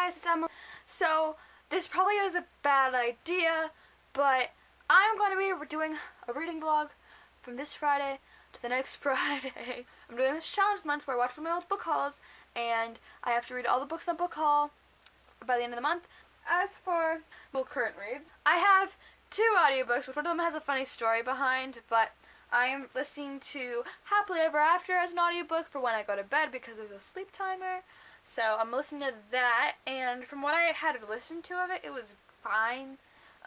guys, it's Emily. So, this probably is a bad idea, but I'm going to be doing a reading vlog from this Friday to the next Friday. I'm doing this challenge month where I watch my old book hauls, and I have to read all the books in the book haul by the end of the month. As for current reads, I have 2 audiobooks, which one of them has a funny story behind, but I'm listening to Happily Ever After as an audiobook for when I go to bed because there's a sleep timer. So I'm listening to that, and from what I had listened to of it, it was fine.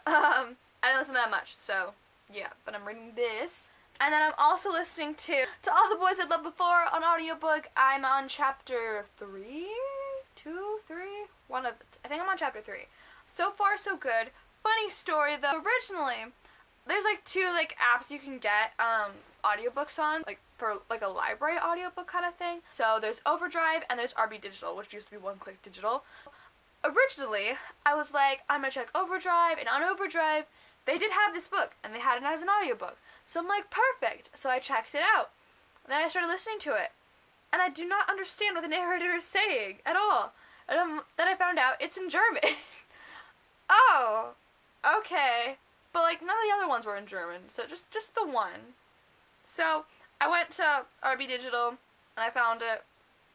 I didn't listen that much, so yeah, but I'm reading this. And then I'm also listening to All the Boys I Loved Before on audiobook. I'm on chapter 3? 2? 3? I think I'm on chapter 3. So far, so good. Funny story, though. Originally, there's like 2 apps you can get audiobooks on, for a library audiobook kind of thing. So there's Overdrive and there's RB Digital, which used to be One Click Digital. Originally, I was like, I'm gonna check Overdrive, and on Overdrive, they did have this book, and they had it as an audiobook. So I'm like, perfect. So I checked it out. Then I started listening to it, and I do not understand what the narrator is saying at all. And then I found out it's in German. Oh, okay. But none of the other ones were in German, so just the one. So I went to RB Digital, and I found it,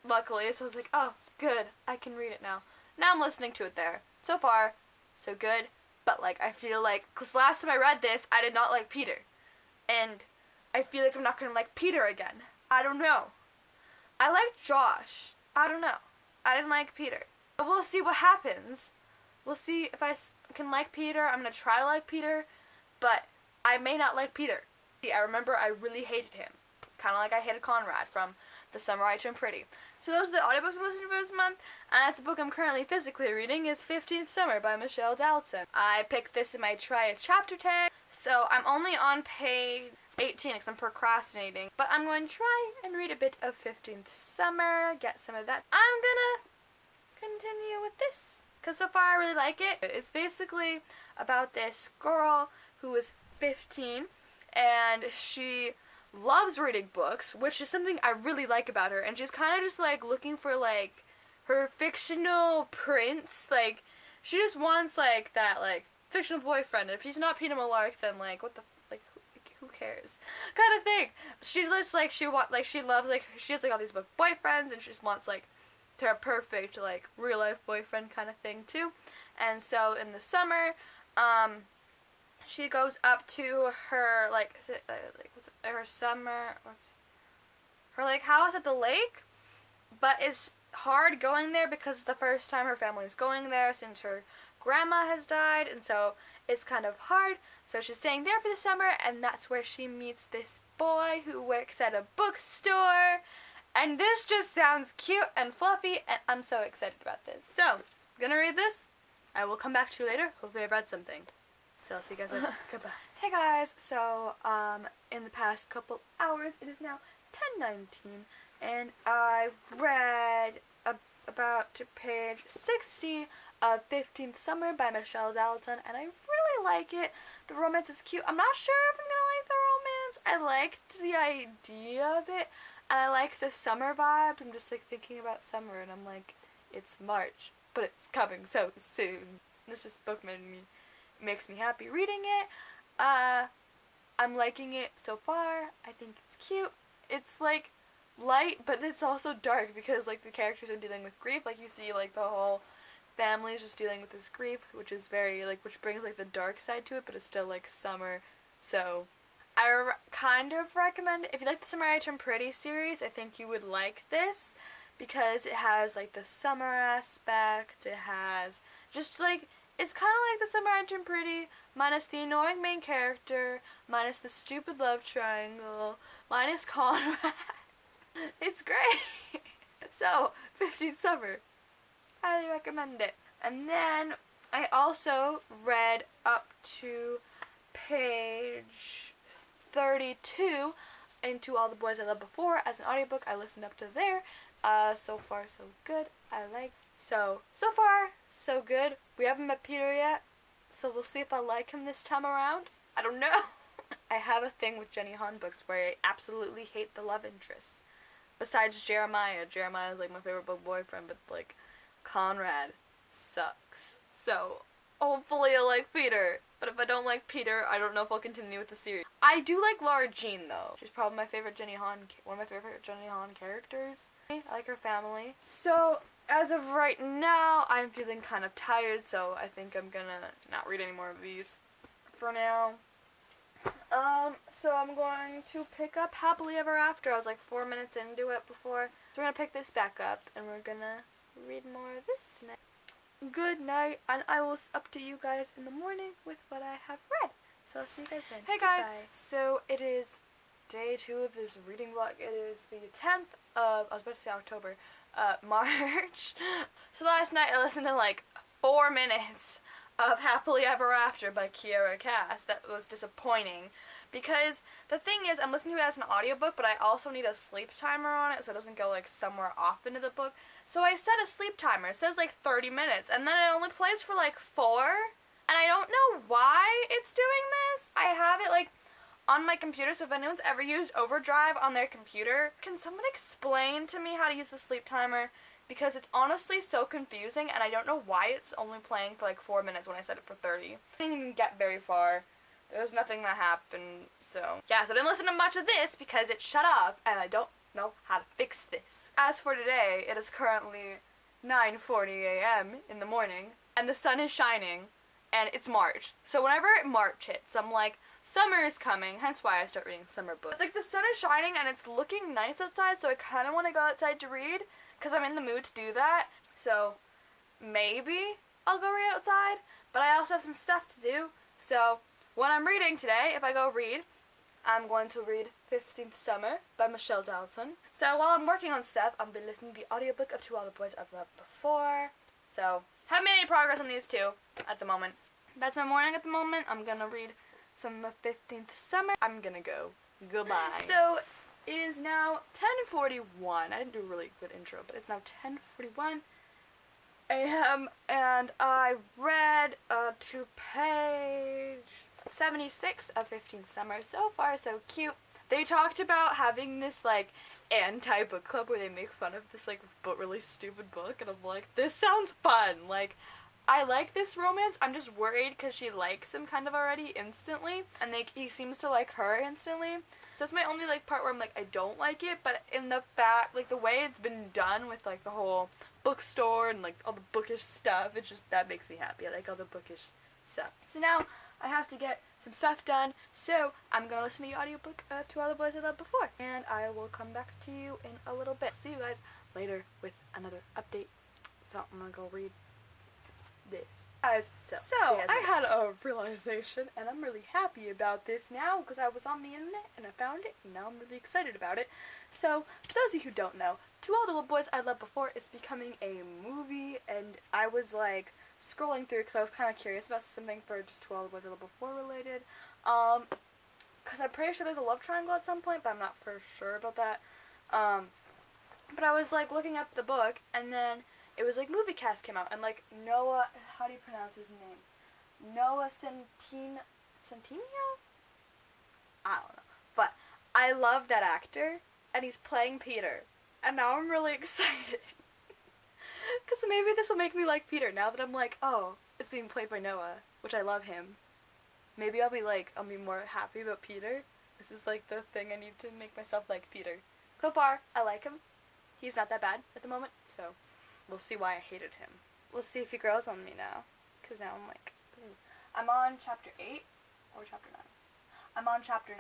luckily, so I was like, oh, good, I can read it now. Now I'm listening to it there. So far, so good, but I feel because last time I read this, I did not like Peter. And I feel like I'm not going to like Peter again. I don't know. I liked Josh. I don't know. I didn't like Peter. But we'll see what happens. We'll see if I can like Peter. I'm going to try to like Peter, but I may not like Peter. I remember I really hated him. Kind of like I hated Conrad from The Summer I Turned Pretty. So those are the audiobooks I'm listening to this month, and that's the book I'm currently physically reading is 15th Summer by Michelle Dalton. I picked this in my try a chapter tag, so I'm only on page 18 because I'm procrastinating, but I'm going to try and read a bit of 15th Summer, get some of that. I'm gonna continue with this, because so far I really like it. It's basically about this girl who is 15, and she loves reading books, which is something I really like about her, and she's kind of just looking for her fictional prince. She just wants that fictional boyfriend. If he's not Peter Malark, then what the who cares kind of thing. She just she loves she has all these book boyfriends, and she just wants her perfect real life boyfriend kind of thing too. And so in the summer, she goes up to her her summer her house at the lake, but it's hard going there because it's the first time her family is going there since her grandma has died, and so it's kind of hard. So she's staying there for the summer, and that's where she meets this boy who works at a bookstore. And this just sounds cute and fluffy, and I'm so excited about this. So, gonna read this. I will come back to you later. Hopefully I've read something. So I'll see you guys later. Goodbye. Hey guys, so in the past couple hours, it is now 10:19, and I read about to page 60 of 15th Summer by Michelle Dalton, and I really like it. The romance is cute. I'm not sure if I'm gonna like the romance. I liked the idea of it, and I like the summer vibes. I'm just thinking about summer, and I'm it's March, but it's coming so soon. This book makes me happy reading it. I'm liking it so far. I think it's cute. It's light, but it's also dark because the characters are dealing with grief. You see the whole family is just dealing with this grief, which is very which brings the dark side to it, but it's still summer. So I kind of recommend it. If you like the Summer I Turned Pretty series, I think you would like this because it has the summer aspect. It has just it's kind of like the Summer I Turned Pretty, minus the annoying main character, minus the stupid love triangle, minus Conrad. It's great. So, 15th Summer. Highly recommend it. And then, I also read up to page 32 into All the Boys I Loved Before as an audiobook. I listened up to there. So far, so good. So far, so good. We haven't met Peter yet, so we'll see if I like him this time around. I don't know. I have a thing with Jenny Han books where I absolutely hate the love interests. Besides Jeremiah. Jeremiah is my favorite book boyfriend, but Conrad. sucks. So, hopefully I like Peter. But if I don't like Peter, I don't know if I'll continue with the series. I do like Lara Jean, though. She's probably my favorite one of my favorite Jenny Han characters. I like her family. So, as of right now, I'm feeling kind of tired, so I think I'm gonna not read any more of these for now. So I'm going to pick up Happily Ever After. I was like 4 minutes into it before. So we're gonna pick this back up, and we're gonna read more of this tonight. Good night, and I will up to you guys in the morning with what I have read. So I'll see you guys then. Hey guys, goodbye. So it is day 2 of this reading vlog. It is the 10th of, I was about to say October, March. So last night I listened to like 4 minutes of Happily Ever After by Kiera Cass. That was disappointing. Because the thing is, I'm listening to it as an audiobook, but I also need a sleep timer on it so it doesn't go like somewhere off into the book. So I set a sleep timer. It says like 30 minutes, and then it only plays for like 4. And I don't know why it's doing this. I have it like on my computer, so if anyone's ever used Overdrive on their computer, can someone explain to me how to use the sleep timer? Because it's honestly so confusing, and I don't know why it's only playing for like 4 minutes when I set it for 30. I didn't even get very far. There was nothing that happened, so yeah, so I didn't listen to much of this because it shut off, and I don't know how to fix this. As for today, it is currently 9:40 a.m. in the morning, and the sun is shining, and it's March. So whenever March hits, I'm like, summer is coming, hence why I start reading summer books. Like, the sun is shining, and it's looking nice outside, so I kind of want to go outside to read, because I'm in the mood to do that. So maybe I'll go read outside, but I also have some stuff to do, so when I'm reading today, if I go read, I'm going to read 15th Summer by Michelle Donaldson. So while I'm working on stuff, I've been listening to the audiobook of To All the Boys I've Loved Before. So, haven't made any progress on these two at the moment. That's my morning at the moment. I'm gonna read some of 15th Summer. I'm gonna go. Goodbye. So, it is now 10:41. I didn't do a really good intro, but it's now 10:41 a.m. and I read to page 76 of 15th Summer. So far, so cute. They talked about having this, like, anti-book club where they make fun of this, like, really stupid book, and I'm like, this sounds fun. Like, I like this romance. I'm just worried because she likes him kind of already instantly, and he seems to like her instantly. So that's my only, like, part where I'm like, I don't like it, but in the fact, like, the way it's been done with, like, the whole bookstore and, like, all the bookish stuff, it's just, that makes me happy. I like all the bookish stuff. So now, I have to get some stuff done, so I'm gonna listen to the audiobook of To All the Boys I Loved Before, and I will come back to you in a little bit. See you guys later with another update. So I'm gonna go read this. Guys, so I had a realization, and I'm really happy about this now, because I was on the internet, and I found it, and now I'm really excited about it. So, for those of you who don't know, To All the Boys I Loved Before is becoming a movie, and I was, like, scrolling through because I was kind of curious about something for just To All the Boys I Loved Before related. Because I'm pretty sure there's a love triangle at some point, but I'm not for sure about that. But I was, like, looking up the book, and then it was, like, movie cast came out, and, like, Noah, how do you pronounce his name? Noah Centineo? I don't know. But I love that actor, and he's playing Peter, and now I'm really excited. Because maybe this will make me like Peter, now that I'm like, oh, it's being played by Noah, which I love him. Maybe I'll be more happy about Peter. This is, like, the thing I need to make myself like Peter. So far, I like him. He's not that bad at the moment, so we'll see why I hated him. We'll see if he grows on me now, because now I'm like, ooh. I'm on chapter 8, or chapter 9. I'm on chapter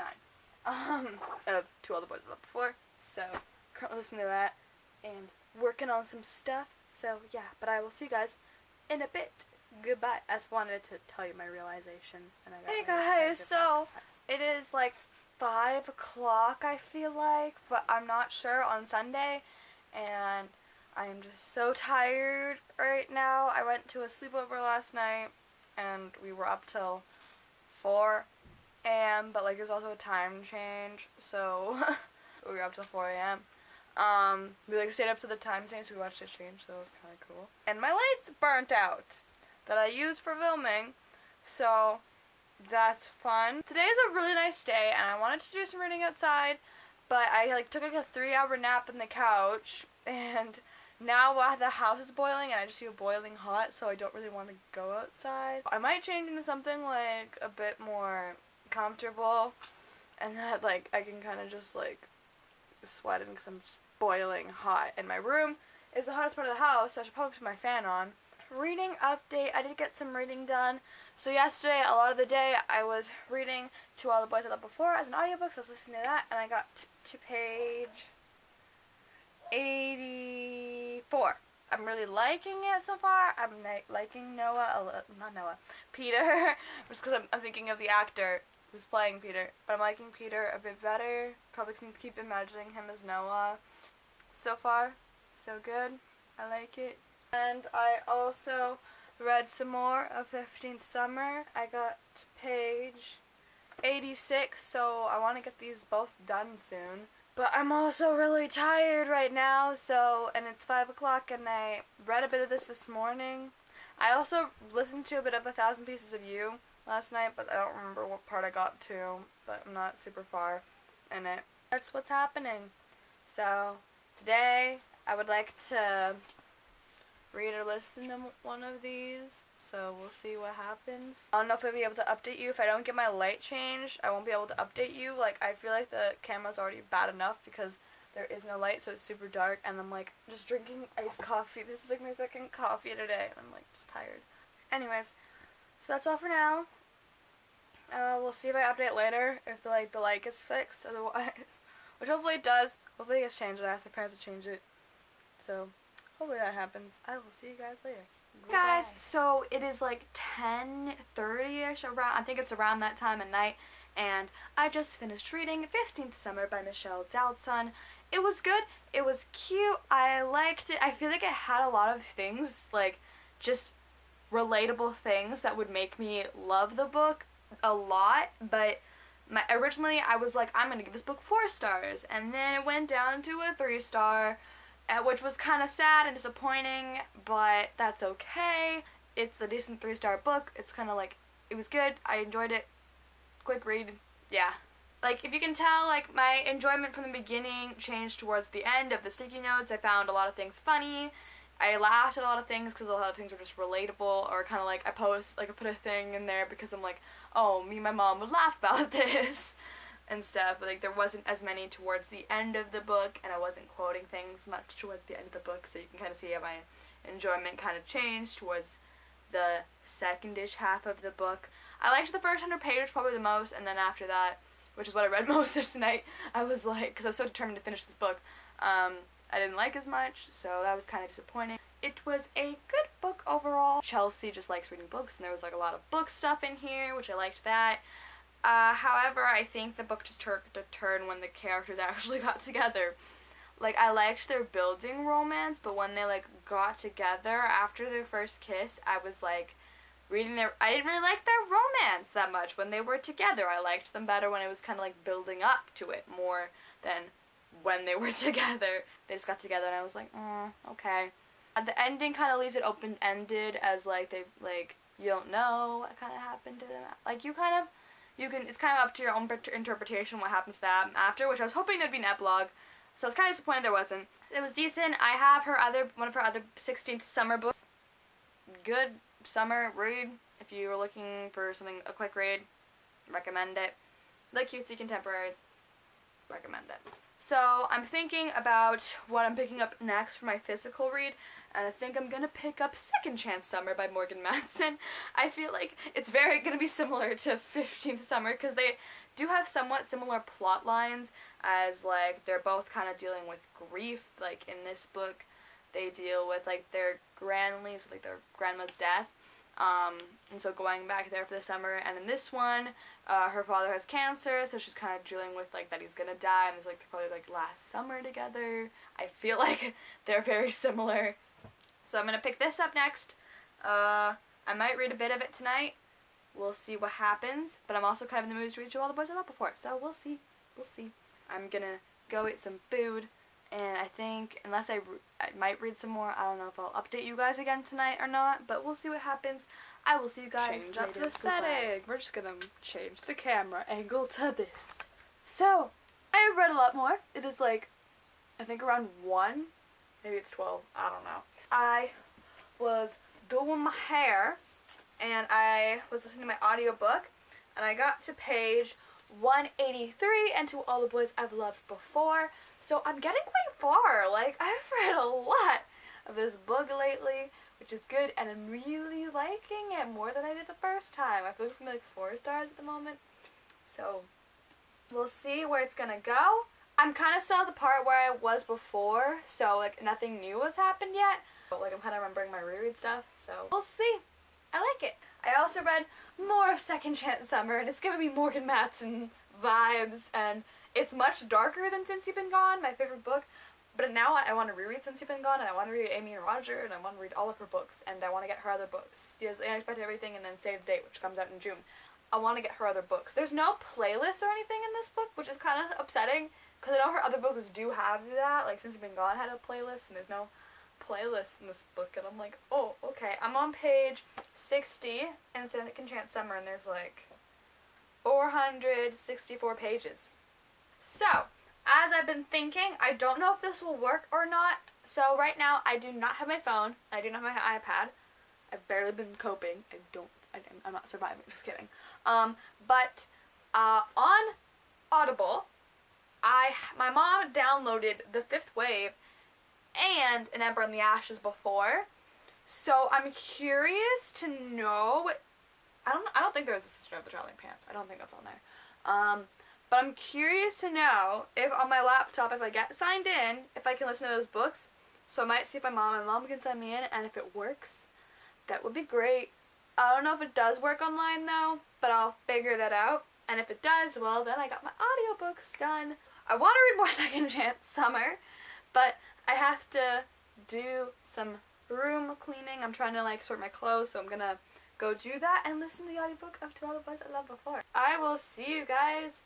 9, of To All the Boys I Loved Before, so currently listening to that, and working on some stuff, so yeah, but I will see you guys in a bit. Goodbye. I just wanted to tell you my realization. And hey guys, so it is like 5 o'clock, I feel like, but I'm not sure, on Sunday, and I'm just so tired right now. I went to a sleepover last night, and we were up till 4 a.m., but, like, there's also a time change, so we were up till 4 a.m. We, like, stayed up to the time change, so we watched it change, so it was kind of cool. And my lights burnt out that I use for filming, so that's fun. Today is a really nice day, and I wanted to do some reading outside, but I, like, took, like, a 3-hour nap on the couch, and now the house is boiling and I just feel boiling hot, so I don't really want to go outside. I might change into something like a bit more comfortable, and that like I can kind of just like sweat in because I'm just boiling hot. And my room is the hottest part of the house, so I should probably put my fan on. Reading update, I did get some reading done. So yesterday, a lot of the day, I was reading To All the Boys I Loved Before as an audiobook, so I was listening to that, and I got to page 84. I'm really liking it so far. I'm liking Peter, just because I'm thinking of the actor who's playing Peter, but I'm liking Peter a bit better. Probably can keep imagining him as Noah. So far, so good. I like it. And I also read some more of 15th Summer. I got to page 86, so I want to get these both done soon. But I'm also really tired right now, and it's 5 o'clock, and I read a bit of this morning. I also listened to a bit of 1,000 Pieces of You last night, but I don't remember what part I got to, but I'm not super far in it. That's what's happening. So, today, I would like to read or listen to one of these, so we'll see what happens. I don't know if I'll be able to update you. If I don't get my light changed, I won't be able to update you. Like, I feel like the camera's already bad enough because there is no light, so it's super dark, and I'm like just drinking iced coffee. This is like my second coffee today, and I'm like just tired. Anyways, so that's all for now. We'll see if I update later if the light gets fixed. Otherwise, which hopefully it does. Hopefully it gets changed. I asked my parents to change it, so hopefully that happens. I will see you guys later. Goodbye. Guys, so it is like 10:30ish around. I think it's around that time of night, and I just finished reading 15th Summer by Michelle Dowdson. It was good. It was cute. I liked it. I feel like it had a lot of things, like just relatable things that would make me love the book a lot, but originally I was like, I'm gonna give this book 4 stars, and then it went down to a 3-star, which was kind of sad and disappointing, but that's okay. It's a decent 3-star book. It's kind of like, it was good. I enjoyed it. Quick read. Yeah. Like, if you can tell, like, my enjoyment from the beginning changed towards the end of the sticky notes. I found a lot of things funny. I laughed at a lot of things because a lot of things were just relatable, or kind of like, I put a thing in there because I'm like, oh, me and my mom would laugh about this and stuff, but like there wasn't as many towards the end of the book, and I wasn't quoting things much towards the end of the book, so you can kind of see how my enjoyment kind of changed towards the second-ish half of the book. I liked the first 100 pages probably the most, and then after that, which is what I read most of tonight, I was like, because I was so determined to finish this book, I didn't like as much, so that was kind of disappointing. It was a good book overall. Chelsea just likes reading books, and there was like a lot of book stuff in here, which I liked that. However, I think the book just took a turn when the characters actually got together. Like, I liked their building romance, but when they like got together after their first kiss, I was like I didn't really like their romance that much when they were together. I liked them better when it was kind of like building up to it more than when they were together. They just got together and I was like, okay. The ending kind of leaves it open-ended, as like you don't know what kind of happened to them. Like it's kind of up to your own interpretation what happens to them after, which I was hoping there'd be an epilogue. So I was kind of disappointed there wasn't. It was decent. I have one of her other 16th Summer books. Good summer read. If you were looking for something, a quick read, recommend it. The Cutesy Contemporaries, recommend it. So I'm thinking about what I'm picking up next for my physical read, and I think I'm going to pick up Second Chance Summer by Morgan Matson. I feel like it's going to be similar to 15th Summer, because they do have somewhat similar plot lines, as like they're both kind of dealing with grief. Like in this book, they deal with like their grandniece, like their grandma's death. And so going back there for the summer, and in this one, her father has cancer, so she's kind of dealing with like that he's gonna die, and it's like probably like last summer together. I feel like they're very similar. So I'm gonna pick this up next. I might read a bit of it tonight. We'll see what happens, but I'm also kind of in the mood to read To All the Boys I Loved Before, so we'll see. We'll see. I'm gonna go eat some food, and I think, unless I might read some more, I don't know if I'll update you guys again tonight or not, but we'll see what happens. I will see you guys Change later. up the setting. We're just gonna change the camera angle to this. So, I have read a lot more. It is like, I think around 1 maybe it's 12, I don't know. I was doing my hair, and I was listening to my audiobook, and I got to page 183 and To All the Boys I've Loved Before. So I'm getting quite far. Like, I've read a lot of this book lately, which is good, and I'm really liking it more than I did the first time. I feel like it's gonna be like 4 stars at the moment. So we'll see where it's gonna go. I'm kind of still at the part where I was before, so like nothing new has happened yet. But like I'm kind of remembering my reread stuff, so we'll see. I like it. I also read more of Second Chance Summer, and it's giving me Morgan Matson vibes, and it's much darker than Since You've Been Gone, my favorite book. But now I want to reread Since You've Been Gone, and I want to read Amy and Roger, and I want to read all of her books, and I want to get her other books. She has Unexpected Everything and then Save the Date, which comes out in June. I want to get her other books. There's no playlist or anything in this book, which is kind of upsetting, because I know her other books do have that. Like, Since You've Been Gone had a playlist, and there's no playlist in this book, and I'm like, oh, okay. I'm on page 60 in Second Chance Summer, and there's like 464 pages. So, as I've been thinking, I don't know if this will work or not. So right now, I do not have my phone. I do not have my iPad. I've barely been coping. I'm not surviving. Just kidding. But on Audible, my mom downloaded The Fifth Wave and An Ember in the Ashes before. So I'm curious to know. I don't think there's a Sister of the Traveling Pants. I don't think that's on there. But I'm curious to know if on my laptop, if I get signed in, if I can listen to those books. So I might see if my mom can sign me in, and if it works, that would be great. I don't know if it does work online though, but I'll figure that out. And if it does, well then I got my audiobooks done. I want to read more Second Chance Summer, but I have to do some room cleaning. I'm trying to like sort my clothes, so I'm gonna go do that and listen to the audiobook of To All the Boys I Loved Before. I will see you guys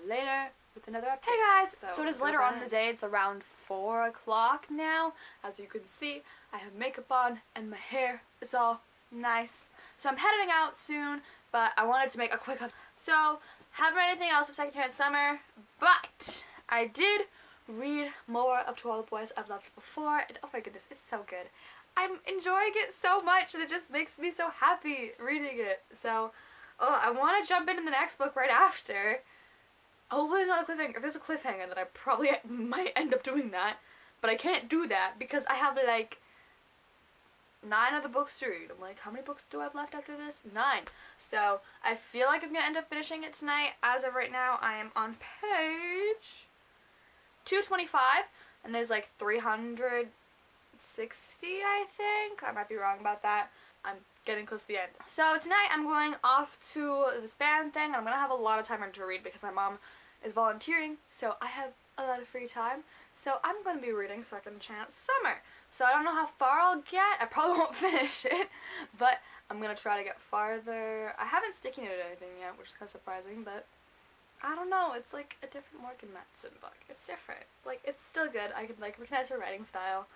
later with another update. Hey guys! So it is later on in the day. It's around 4 o'clock now. As you can see, I have makeup on and my hair is all nice. So I'm heading out soon, but I wanted to make a quick update. So, haven't read anything else of Second Chance Summer, but I did read more of To All the Boys I've Loved Before, and oh my goodness, it's so good. I'm enjoying it so much, and it just makes me so happy reading it. So, I want to jump into the next book right after. Hopefully it's not a cliffhanger. If there's a cliffhanger, then I probably might end up doing that. But I can't do that because I have like 9 other books to read. I'm like, how many books do I have left after this? 9. So I feel like I'm gonna end up finishing it tonight. As of right now, I am on page 225, and there's like 360, I think. I might be wrong about that. I'm getting close to the end. So tonight I'm going off to this band thing. I'm gonna have a lot of time to read because my mom is volunteering, so I have a lot of free time. So I'm going to be reading Second Chance Summer. So I don't know how far I'll get. I probably won't finish it, but I'm going to try to get farther. I haven't sticky knitted anything yet, which is kind of surprising, but I don't know. It's like a different Morgan Matson book. It's different. Like, it's still good. I can like recognize her writing style,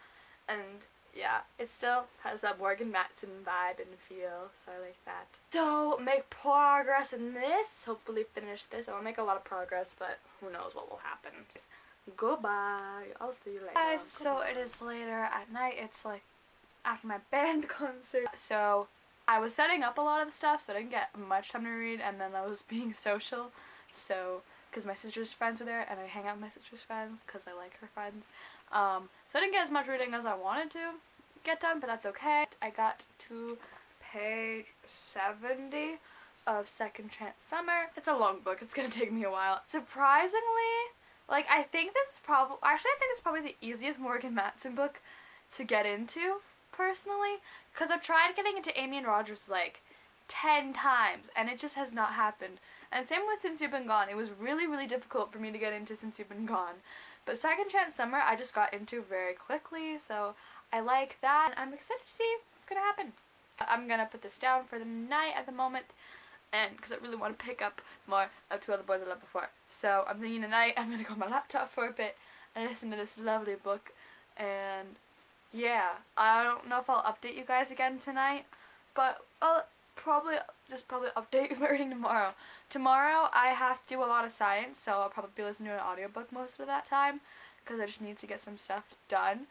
and yeah, it still has that Morgan Matson vibe and feel, so I like that. So, make progress in this. Hopefully finish this. I will make a lot of progress, but who knows what will happen. Goodbye. I'll see you later. Guys, so it is later at night. It's like after my band concert. So, I was setting up a lot of the stuff, so I didn't get much time to read, and then I was being social. So, because my sister's friends were there, and I hang out with my sister's friends because I like her friends. So I didn't get as much reading as I wanted to get done, but that's okay. I got to page 70 of Second Chance Summer. It's a long book. It's gonna take me a while. Surprisingly, like, I think it's probably the easiest Morgan Matson book to get into, personally, because I've tried getting into Amy and Roger's like 10 times, and it just has not happened. And same with Since You've Been Gone. It was really, really difficult for me to get into Since You've Been Gone. But Second Chance Summer, I just got into very quickly, so I like that. I'm excited to see what's gonna happen. I'm gonna put this down for the night at the moment, and because I really want to pick up more of To All the Boys I Loved Before. So I'm thinking tonight I'm gonna go on my laptop for a bit and listen to this lovely book. And yeah, I don't know if I'll update you guys again tonight, but I'll probably update my reading tomorrow. Tomorrow I have to do a lot of science, so I'll probably be listening to an audiobook most of that time because I just need to get some stuff done.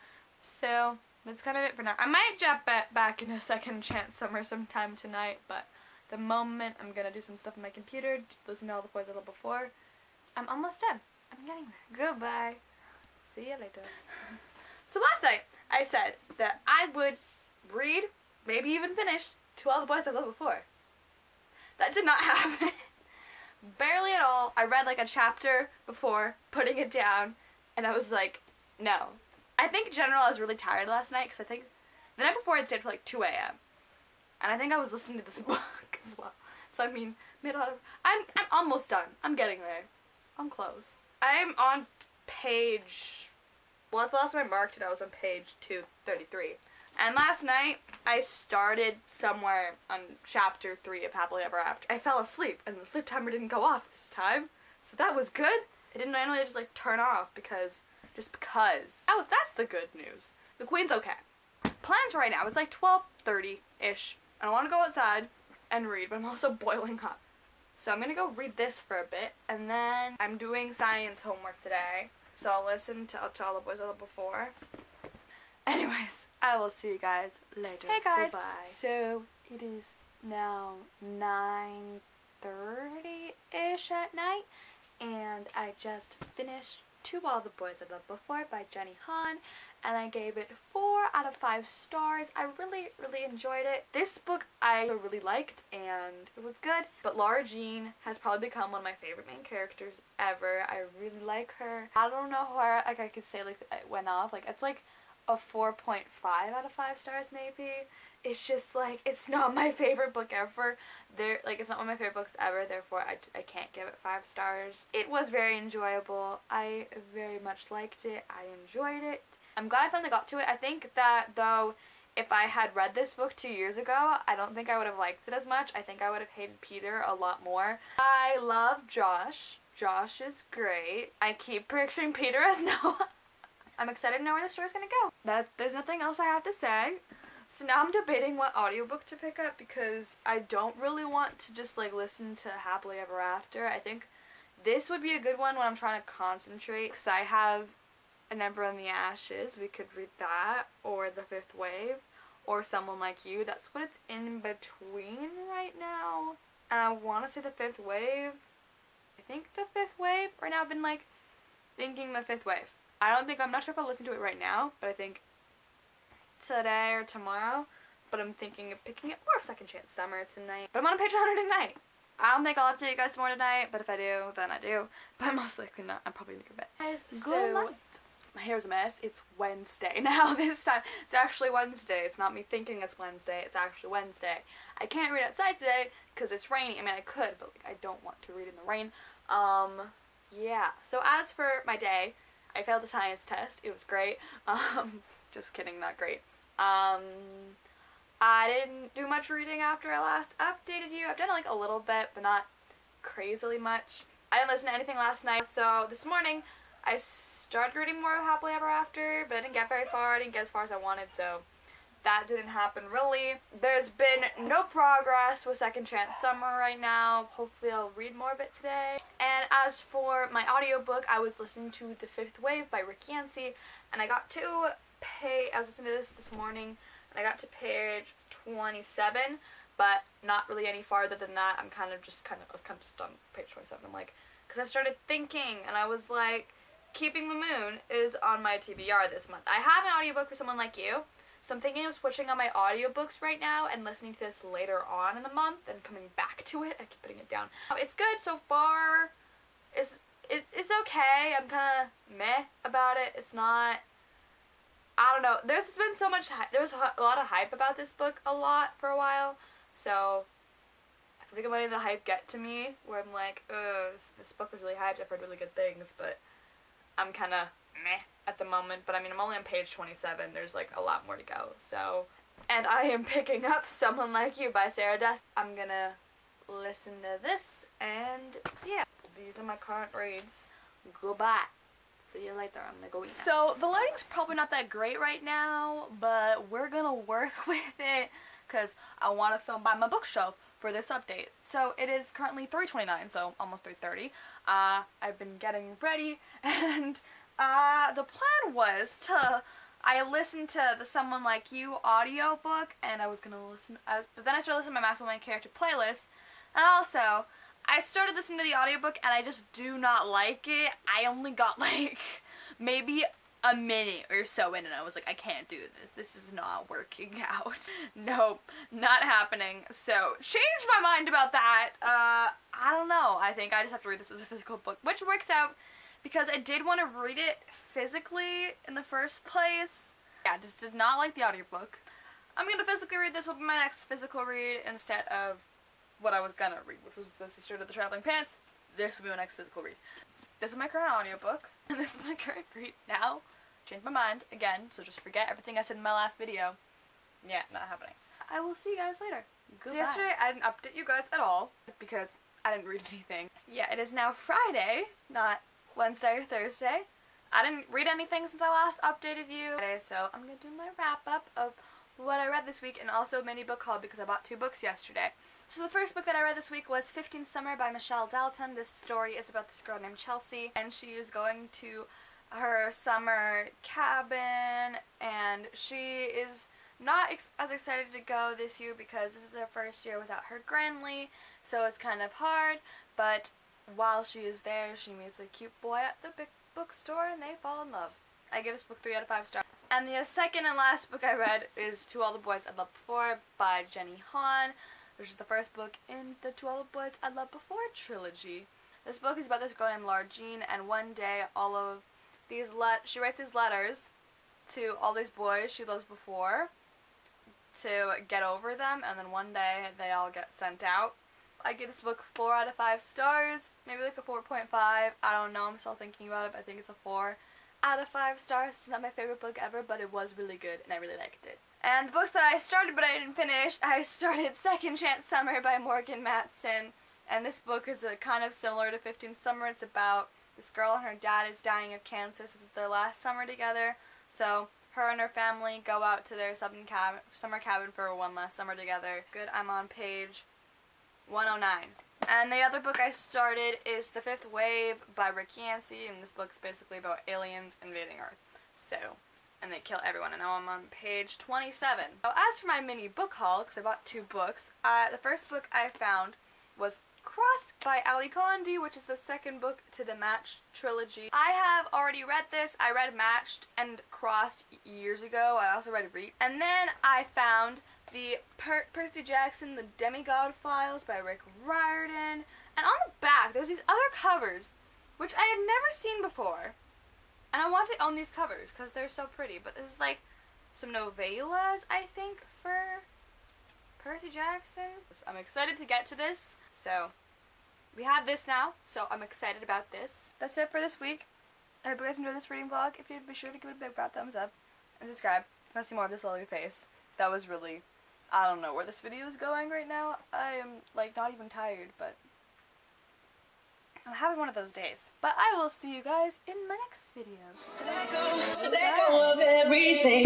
So that's kind of it for now. I might jump back into Second Chance Summer sometime tonight, but the moment I'm gonna do some stuff on my computer, listen to all the boys I loved before. I'm almost done. I'm getting there. Goodbye. See you later. So last night I said that I would read, maybe even finish, To All the Boys I Loved Before. That did not happen. Barely at all. I read like a chapter before putting it down, and I was like, no. I think in general I was really tired last night because I think the night before I stayed till like 2 a.m. And I think I was listening to this book as well. So I mean, made a lot of. I'm almost done. I'm getting there. I'm close. I'm on page. Well, the last time I marked it, I was on page 233. And last night, I started somewhere on chapter 3 of Happily Ever After. I fell asleep, and the sleep timer didn't go off this time. So that was good. It didn't randomly just like turn off because. Oh, that's the good news. The Queen's okay. Plans right now, it's like 12:30-ish. I want to go outside and read, but I'm also boiling hot. So I'm going to go read this for a bit, and then I'm doing science homework today. So I'll listen to All the Boys I Loved Before. Anyways, I will see you guys later. Hey guys. Bye-bye. So it is now 9:30-ish at night, and I just finished To All the Boys I Loved Before by Jenny Han, and I gave it 4 out of 5 stars. I really, really enjoyed it. This book I really liked, and it was good, but Laura Jean has probably become one of my favorite main characters ever. I really like her. I don't know where, like, I could say, like, it went off. Like, it's like a 4.5 out of 5 stars, maybe. It's just, like, it's not my favorite book ever. It's not one of my favorite books ever, therefore I can't give it 5 stars. It was very enjoyable. I very much liked it. I enjoyed it. I'm glad I finally got to it. I think that, though, if I had read this book 2 years ago, I don't think I would have liked it as much. I think I would have hated Peter a lot more. I love Josh. Josh is great. I keep picturing Peter as Noah. I'm excited to know where the story's gonna go. There's nothing else I have to say. So now I'm debating what audiobook to pick up because I don't really want to just like listen to Happily Ever After. I think this would be a good one when I'm trying to concentrate because I have An Ember in the Ashes. We could read that, or The Fifth Wave, or Someone Like You. That's what it's in between right now. And I want to say The Fifth Wave. I think The Fifth Wave. Right now I've been like thinking The Fifth Wave. I'm not sure if I'll listen to it right now, but I think today or tomorrow, but I'm thinking of picking up more Second Chance Summer tonight. But I'm on page 100 tonight. I don't think I'll update you guys more tonight, but if I do, then I do. But most likely not. I'm probably gonna go to bed. Guys, good night. My hair's a mess. It's Wednesday now this time. It's actually Wednesday. It's not me thinking it's Wednesday. It's actually Wednesday. I can't read outside today because it's rainy. I mean, I could, but like, I don't want to read in the rain. Yeah. So as for my day, I failed the science test. It was great. Just kidding, not great. I didn't do much reading after I last updated you. I've done like a little bit, but not crazily much. I didn't listen to anything last night, so this morning I started reading more of Happily Ever After, but I didn't get very far. I didn't get as far as I wanted, so that didn't happen really. There's been no progress with Second Chance Summer right now. Hopefully I'll read more of it today. And as for my audiobook, I was listening to The Fifth Wave by Rick Yancey, and I got to I was listening to this morning, and I got to page 27, but not really any farther than that. I was kind of just on page 27. I'm like, because I started thinking, and I was like, Keeping the Moon is on my TBR this month. I have an audiobook for Someone Like You, so I'm thinking of switching on my audiobooks right now and listening to this later on in the month and coming back to it. I keep putting it down. It's good so far. It's okay. I'm kind of meh about it. It's not... I don't know. There's been so much... There was a lot of hype about this book for a while. So I think I'm letting the hype get to me where I'm like, this book was really hyped. I've heard really good things, but I'm kind of meh at the moment. But I mean, I'm only on page 27. There's like a lot more to go. So, and I am picking up Someone Like You by Sarah Dessen. I'm gonna listen to this, and yeah, these are my current reads. Goodbye. See you later. I'm gonna go eat now. So the lighting's probably not that great right now, but we're gonna work with it because I want to film by my bookshelf for this update. So it is currently 3:29, so almost 3:30. I've been getting ready, and the plan was to I listened to the Someone Like You audiobook, and I was gonna but then I started listening to my Maxwell Main Character playlist, and also, I started listening to the audiobook, and I just do not like it. I only got, like, maybe a minute or so in, and I was like, I can't do this. This is not working out. Nope, not happening. So, changed my mind about that. I don't know. I think I just have to read this as a physical book, which works out because I did want to read it physically in the first place. Yeah, just did not like the audiobook. I'm gonna physically read this. Will be my next physical read instead of what I was gonna read, which was The Sister to the Traveling Pants. This will be my next physical read. This is my current audiobook, and this is my current read now. Changed my mind again, so just forget everything I said in my last video. Yeah, not happening. I will see you guys later. Goodbye. So yesterday I didn't update you guys at all because I didn't read anything. Yeah, it is now Friday, not Wednesday or Thursday. I didn't read anything since I last updated you today, so I'm gonna do my wrap up of what I read this week and also a mini book haul because I bought 2 books yesterday. So the first book that I read this week was 15th Summer by Michelle Dalton. This story is about this girl named Chelsea, and she is going to her summer cabin, and she is not as excited to go this year because this is her first year without her Granley, so it's kind of hard, but while she is there, she meets a cute boy at the big bookstore, and they fall in love. I give this book 3 out of 5 stars. And the second and last book I read is To All the Boys I Loved Before by Jenny Han, which is the first book in the To All the Boys I Loved Before trilogy. This book is about this girl named Laura Jean, and one day all of these she writes these letters to all these boys she loves before to get over them, and then one day they all get sent out. I give this book 4 out of 5 stars, maybe like a 4.5. I don't know, I'm still thinking about it, but I think it's a 4 out of 5 stars. It's not my favorite book ever, but it was really good, and I really liked it. And the books that I started but I didn't finish, I started Second Chance Summer by Morgan Matson, and this book is kind of similar to 15th Summer. It's about this girl and her dad is dying of cancer, so this is their last summer together, so her and her family go out to their summer cabin for one last summer together. Good, I'm on page 109. And the other book I started is The Fifth Wave by Rick Yancey, and this book's basically about aliens invading Earth. So, and they kill everyone, and now I'm on page 27. So as for my mini book haul, because I bought 2 books, the first book I found was Crossed by Ali Condi, which is the second book to the Matched trilogy. I have already read this. I read Matched and Crossed years ago. I also read Reap. And then I found the Percy Jackson, The Demigod Files by Rick Riordan. And on the back, there's these other covers, which I had never seen before. And I want to own these covers because they're so pretty. But this is like some novellas, I think, for Percy Jackson. I'm excited to get to this. So, we have this now, so I'm excited about this. That's it for this week. I hope you guys enjoyed this reading vlog. If you did, be sure to give it a big broad thumbs up and subscribe if you want to see more of this lovely face. That was really, I don't know where this video is going right now. I am, like, not even tired, but I'm having one of those days. But I will see you guys in my next video. Let go of everything.